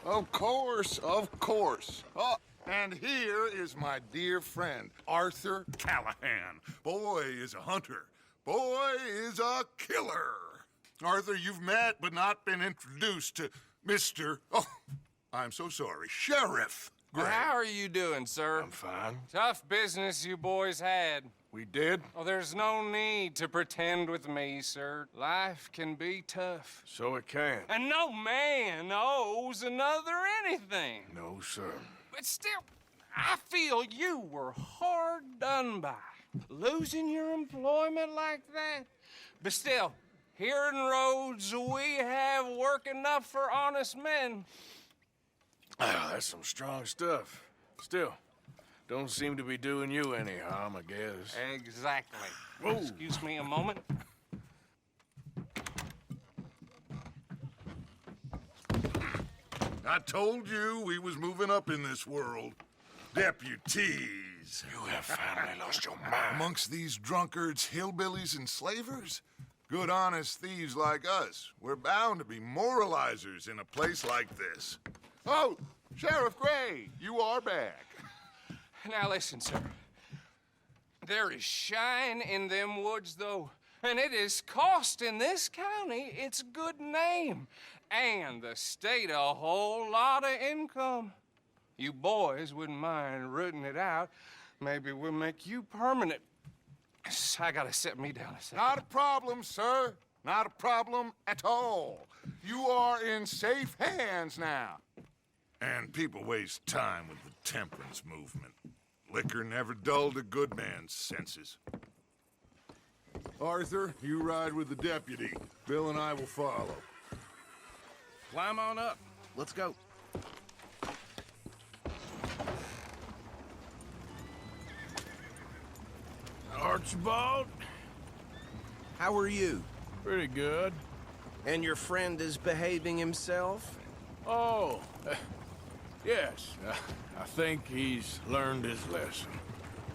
Of course, of course. Oh, and here is my dear friend, Arthur Callahan. Boy is a hunter. Boy is a killer. Arthur, you've met but not been introduced to Mr. Oh, I'm so sorry, Sheriff Gray. How are you doing, sir? I'm fine. Tough business you boys had. We did? Oh, there's no need to pretend with me, sir. Life can be tough. So it can. And no man owes another anything. No, sir. But still, I feel you were hard done by. Losing your employment like that. But still, here in Rhodes, we have work enough for honest men. Ah, that's some strong stuff. Still, don't seem to be doing you any harm, I guess. Exactly. Whoa. Excuse me a moment. I told you we was moving up in this world. Deputies. You have finally lost your mind. Amongst these drunkards, hillbillies, and slavers? Good honest thieves like us. We're bound to be moralizers in a place like this. Oh, Sheriff Gray, you are back. Now listen, sir. There is shine in them woods, though, and it is costing this county its good name and the state a whole lot of income. You boys wouldn't mind rooting it out. Maybe we'll make you permanent. I gotta set me down a second. Not a problem, sir. Not a problem at all. You are in safe hands now. And people waste time with the temperance movement. Liquor never dulled a good man's senses. Arthur, you ride with the deputy. Bill and I will follow. Climb on up. Let's go. Archibald? How are you? Pretty good. And your friend is behaving himself? Oh, yes. I think he's learned his lesson.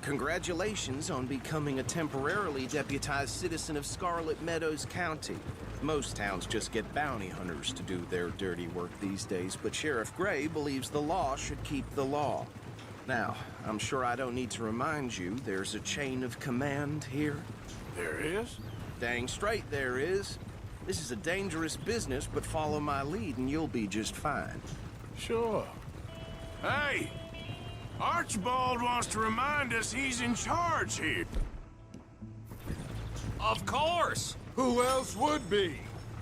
Congratulations on becoming a temporarily deputized citizen of Scarlet Meadows County. Most towns just get bounty hunters to do their dirty work these days, but Sheriff Gray believes the law should keep the law. Now, I'm sure I don't need to remind you there's a chain of command here. There is? Dang straight there is. This is a dangerous business, but follow my lead and you'll be just fine. Sure. Hey! Archibald wants to remind us he's in charge here. Of course! Who else would be?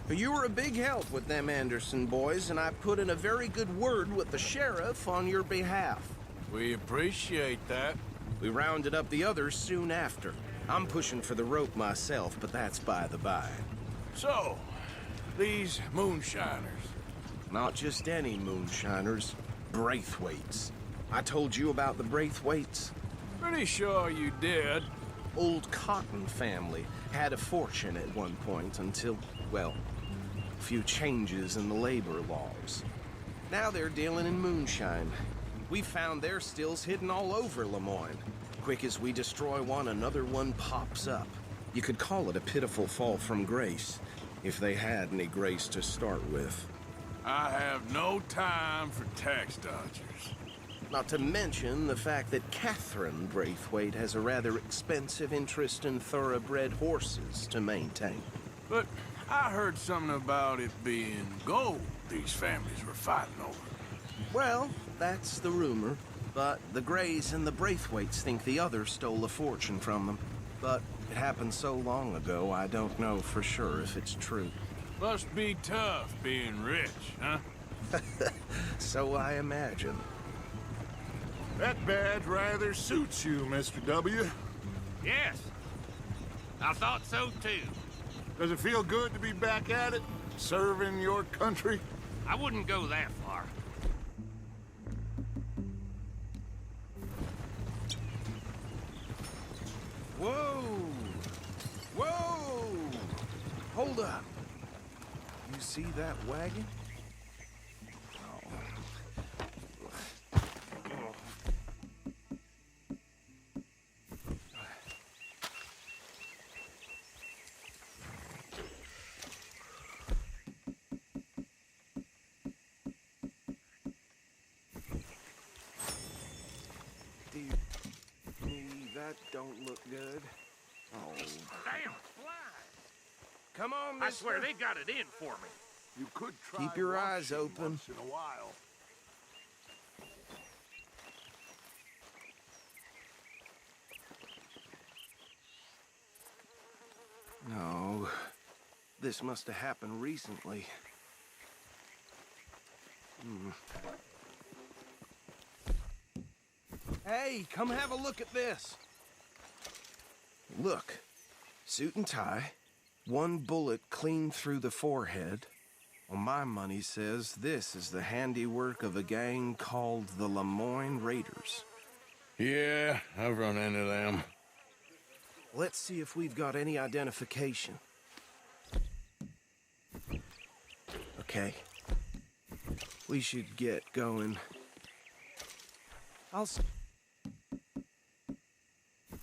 You were a big help with them Anderson boys, and I put in a very good word with the sheriff on your behalf. We appreciate that. We rounded up the others soon after. I'm pushing for the rope myself, but that's by the by. So, these moonshiners. Not just any moonshiners, Braithwaites. I told you about the Braithwaites? Pretty sure you did. Old Cotton family had a fortune at one point until, well, a few changes in the labor laws. Now they're dealing in moonshine. We found their stills hidden all over Lemoyne. Quick as we destroy one, another one pops up. You could call it a pitiful fall from grace, if they had any grace to start with. I have no time for tax dodgers. Not to mention the fact that Catherine Braithwaite has a rather expensive interest in thoroughbred horses to maintain. But I heard something about it being gold these families were fighting over. Well, that's the rumor. But the Grays and the Braithwaites think the others stole a fortune from them. But it happened so long ago, I don't know for sure if it's true. Must be tough being rich, huh? So I imagine. That badge rather suits you, Mr. W. Yes. I thought so, too. Does it feel good to be back at it, serving your country? I wouldn't go that far. Whoa! Whoa! Hold up. You see that wagon? that don't look good. Oh, Damn fly! come on, I mister. swear they got it in for me. You could try Keep your eyes washing open. once in a while. No, this must have happened recently. Hey, come have a look at this. Look, suit and tie, one bullet clean through the forehead. Well, my money says this is the handiwork of a gang called the Lemoyne Raiders. Yeah, I've run into them. Let's see if we've got any identification. Okay. We should get going. I'll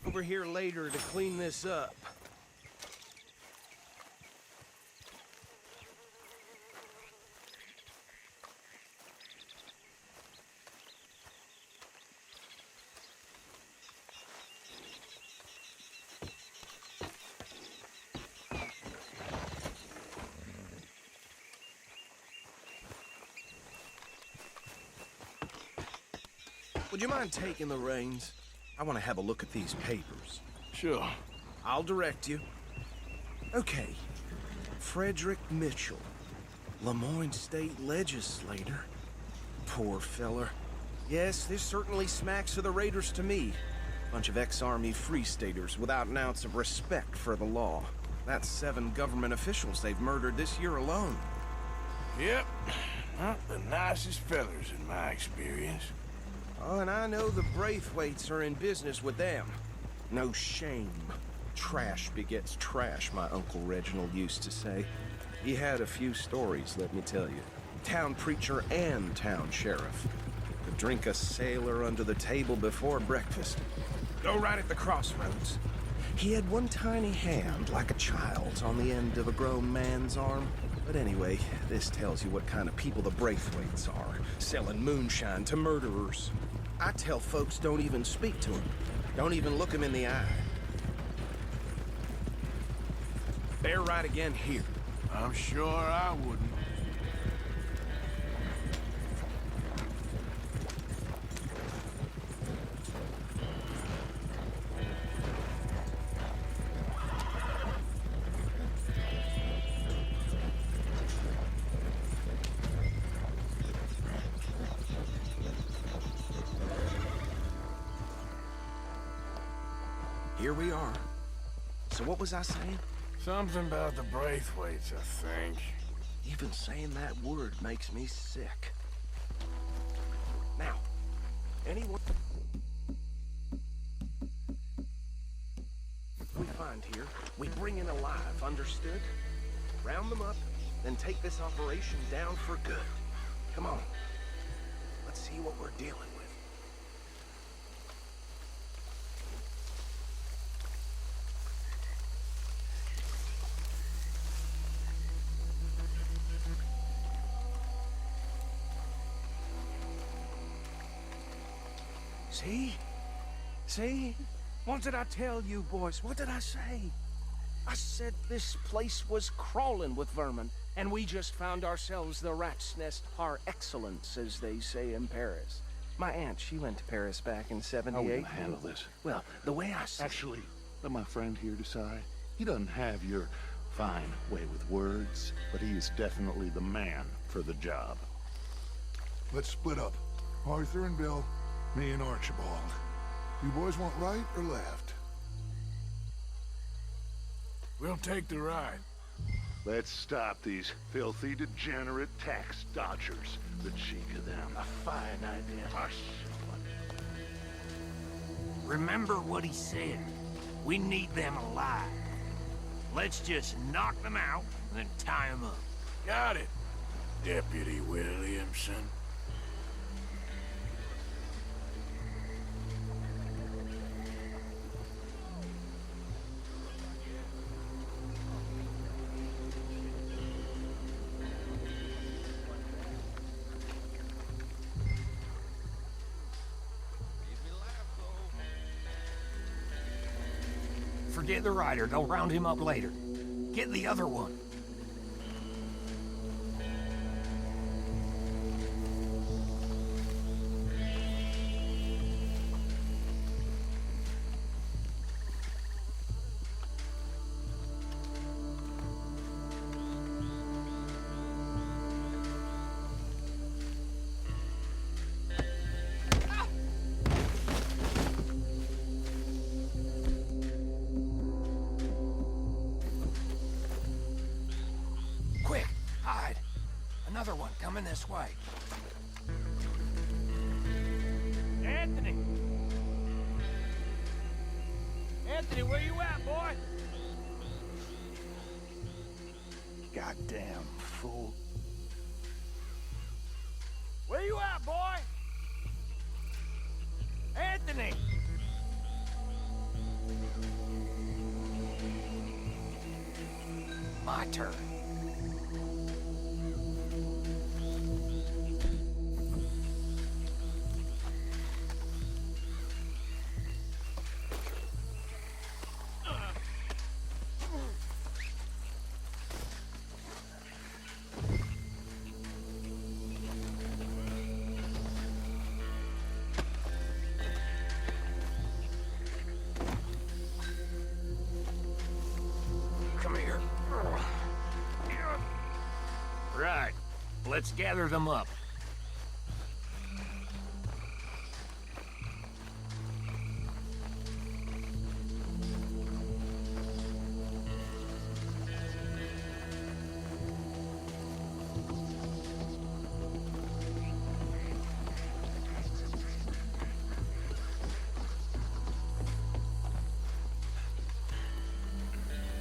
over here later to clean this up. Would you mind taking the reins? I want to have a look at these papers. Sure. I'll direct you. Okay. Frederick Mitchell, Lemoyne State Legislator. Poor feller. Yes, this certainly smacks of the Raiders to me. Bunch of ex-Army Free Staters without an ounce of respect for the law. That's 7 government officials they've murdered this year alone. Yep. Not the nicest fellers in my experience. Oh, and I know the Braithwaites are in business with them. No shame. Trash begets trash, my Uncle Reginald used to say. He had a few stories, let me tell you. Town preacher and town sheriff. Could drink a sailor under the table before breakfast. Go right at the crossroads. He had one tiny hand, like a child's, on the end of a grown man's arm. But anyway, this tells you what kind of people the Braithwaites are, selling moonshine to murderers. I tell folks don't even speak to them. Don't even look them in the eye. They're right again here. I'm sure I wouldn't. Here we are. So what was I saying? Something about the Braithwaites, I think. Even saying that word makes me sick. Now, anyone we find here, we bring in alive, understood? Round them up, then take this operation down for good. Come on. Let's see what we're dealing with. See? See? What did I tell you, boys? What did I say? I said this place was crawling with vermin, and we just found ourselves the rat's nest par excellence, as they say in Paris. My aunt, she went to Paris back in How are we '78. gonna handle this? Well, the way I said... Actually, let my friend here decide. He doesn't have your fine way with words, but he is definitely the man for the job. Let's split up. Arthur and Bill, me and Archibald. You boys want right or left? We'll take the ride. Let's stop these filthy, degenerate tax dodgers. The cheek of them. A fine idea. Hush. Remember what he said. We need them alive. Let's just knock them out and then tie them up. Got it, Deputy Williamson. forget the rider. They'll round him up later. Get the other one. Quick, hide. Another one coming this way. Anthony! Anthony, where you at, boy? Goddamn fool. Where you at, boy? Anthony! My turn. Come here. Right. Let's gather them up.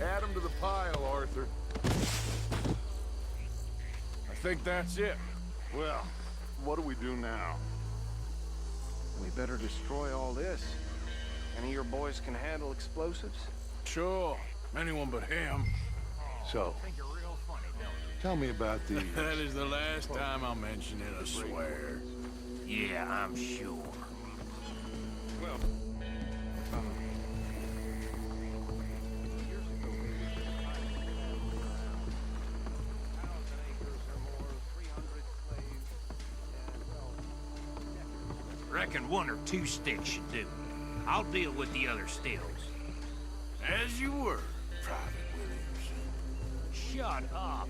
Add 'em to the pile, Arthur. I think that's it. Well, what do we do now? We better destroy all this. Any of your boys can handle explosives? Sure. Anyone but him. So, Think you're real funny, don't tell me about the... That is the last time I'll mention it, I swear. you? Yeah, I'm sure. Well, Reckon one or two sticks should do. I'll deal with the other stills. As you were, Private Williamson. Shut up.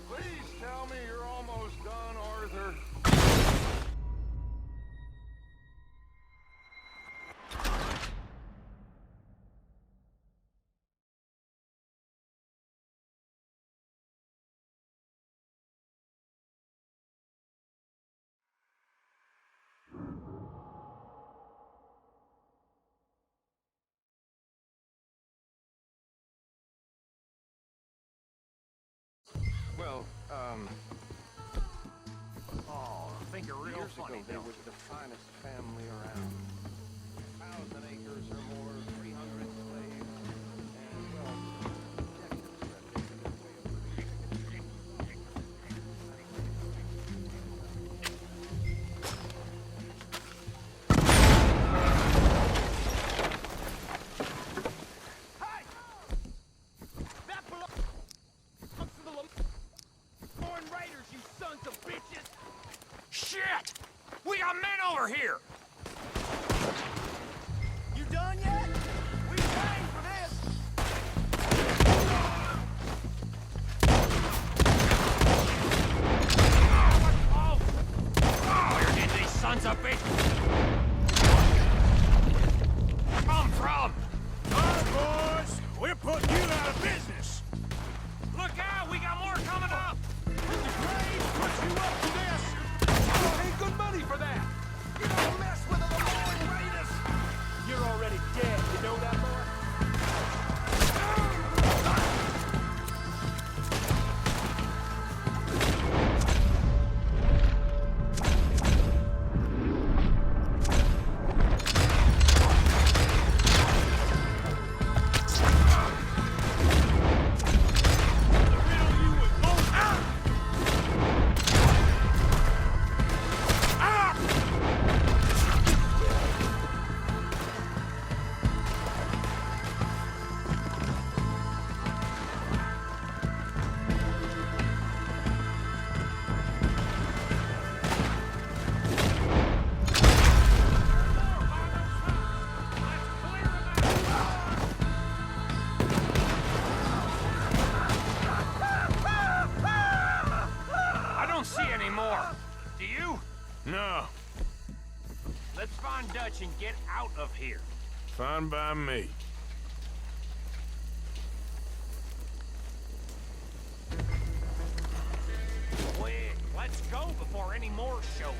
Please tell me you're almost done, Arthur. well, Oh, I think you're real years funny, ago they don't were you? the finest family around. 1,000 acres or more, 300 slaves, and, well, That belongs to the Foreign Raiders, you sons of bitches! Shit! We got men over here! You done yet? We paid for this! Oh, you're getting these sons of bitches! Come from? Boys, we're putting you out of business. Look out! We got more coming up! Put you up to this. Ain't good money for that! You don't mess with the Foreign Raiders! You're already dead, you know that, boy? Dutch and get out of here. Fine by me. Quick, let's go before any more show up.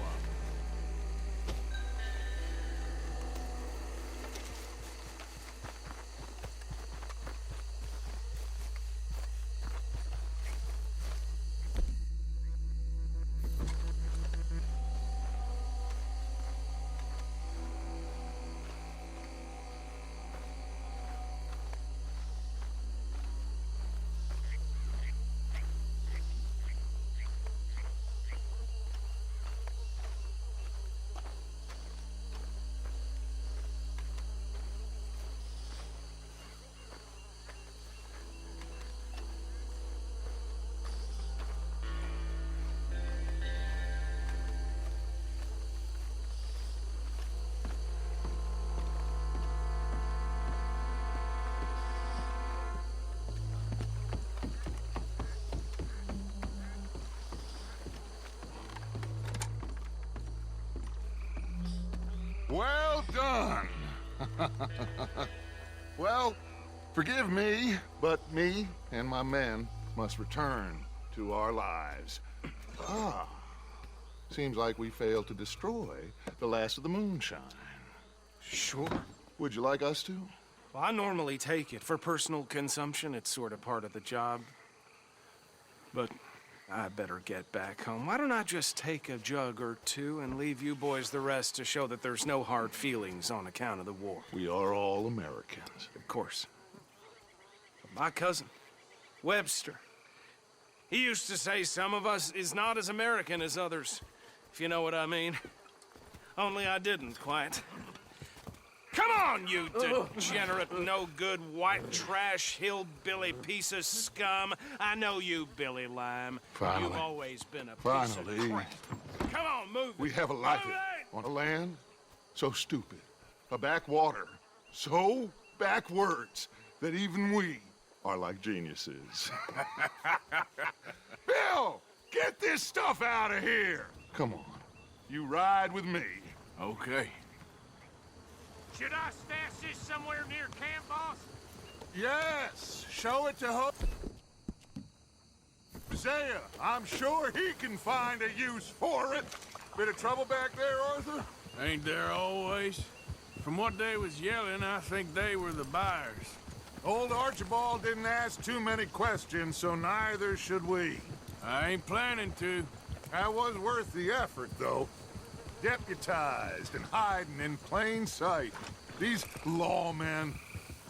Well done. Well, forgive me, but me and my men must return to our lives. Ah, seems like we failed to destroy the last of the moonshine. Sure. Would you like us to? Well, I normally take it. For personal consumption, it's sort of part of the job. But I better get back home. Why don't I just take a jug or two and leave you boys the rest to show that there's no hard feelings on account of the war? We are all Americans. Of course. But my cousin, Webster, he used to say some of us is not as American as others, if you know what I mean. Only I didn't quite. Come on, you degenerate, no-good, white trash, hillbilly piece of scum. I know you, Billy Lime. Finally. You've always been a piece Finally. of crap. Come on, move We it. have a life Move it! on a land so stupid, a backwater so backwards that even we are like geniuses. Bill, get this stuff out of here. Come on, you ride with me. Okay. Should I stash this somewhere near camp, boss? Yes, show it to Hosea. I'm sure he can find a use for it. Bit of trouble back there, Arthur? Ain't there always? From what they was yelling, I think they were the buyers. Old Archibald didn't ask too many questions, so neither should we. I ain't planning to. That was worth the effort, though. Deputized and hiding in plain sight. These lawmen,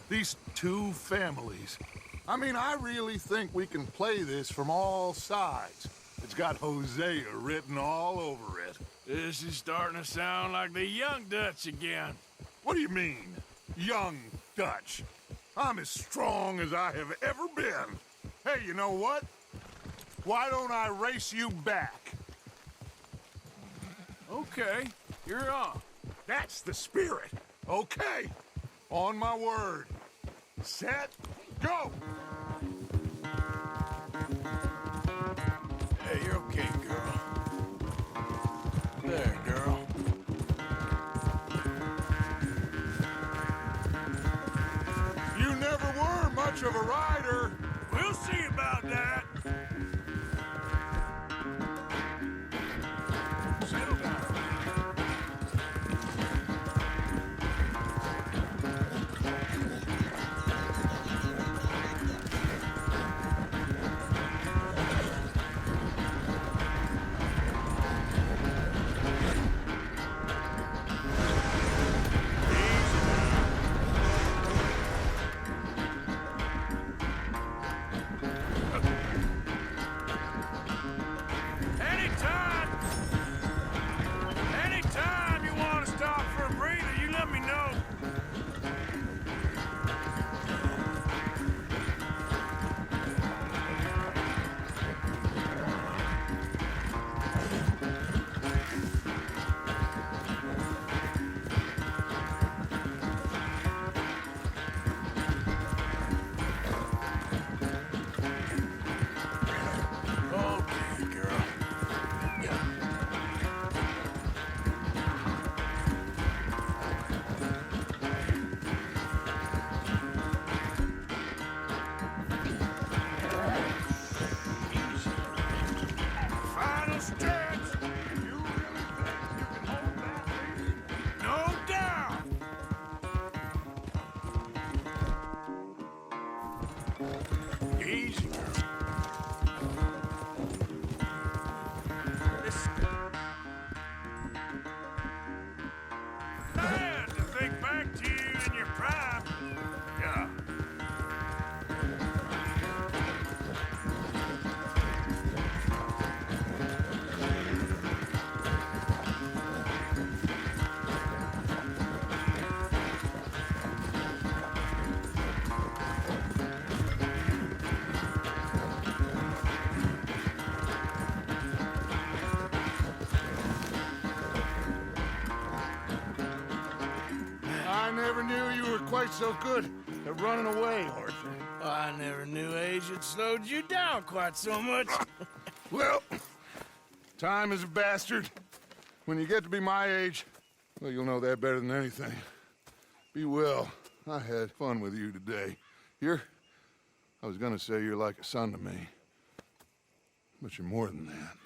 these two families. I mean, I really think we can play this from all sides. It's got Hosea written all over it. This is starting to sound like the young Dutch again. What do you mean, young Dutch? I'm as strong as I have ever been. Hey, you know what? Why don't I race you back? Okay, you're on. That's the spirit. Okay, on my word. Set, go! Hey, you're okay, girl. There, girl. You never were much of a rider. We'll see about that. Settle down. quite so good at running away, Arthur. I never knew age had slowed you down quite so much. Well, time is a bastard. When you get to be my age, well, you'll know that better than anything. Be well. I had fun with you today. I was gonna say you're like a son to me, but you're more than that.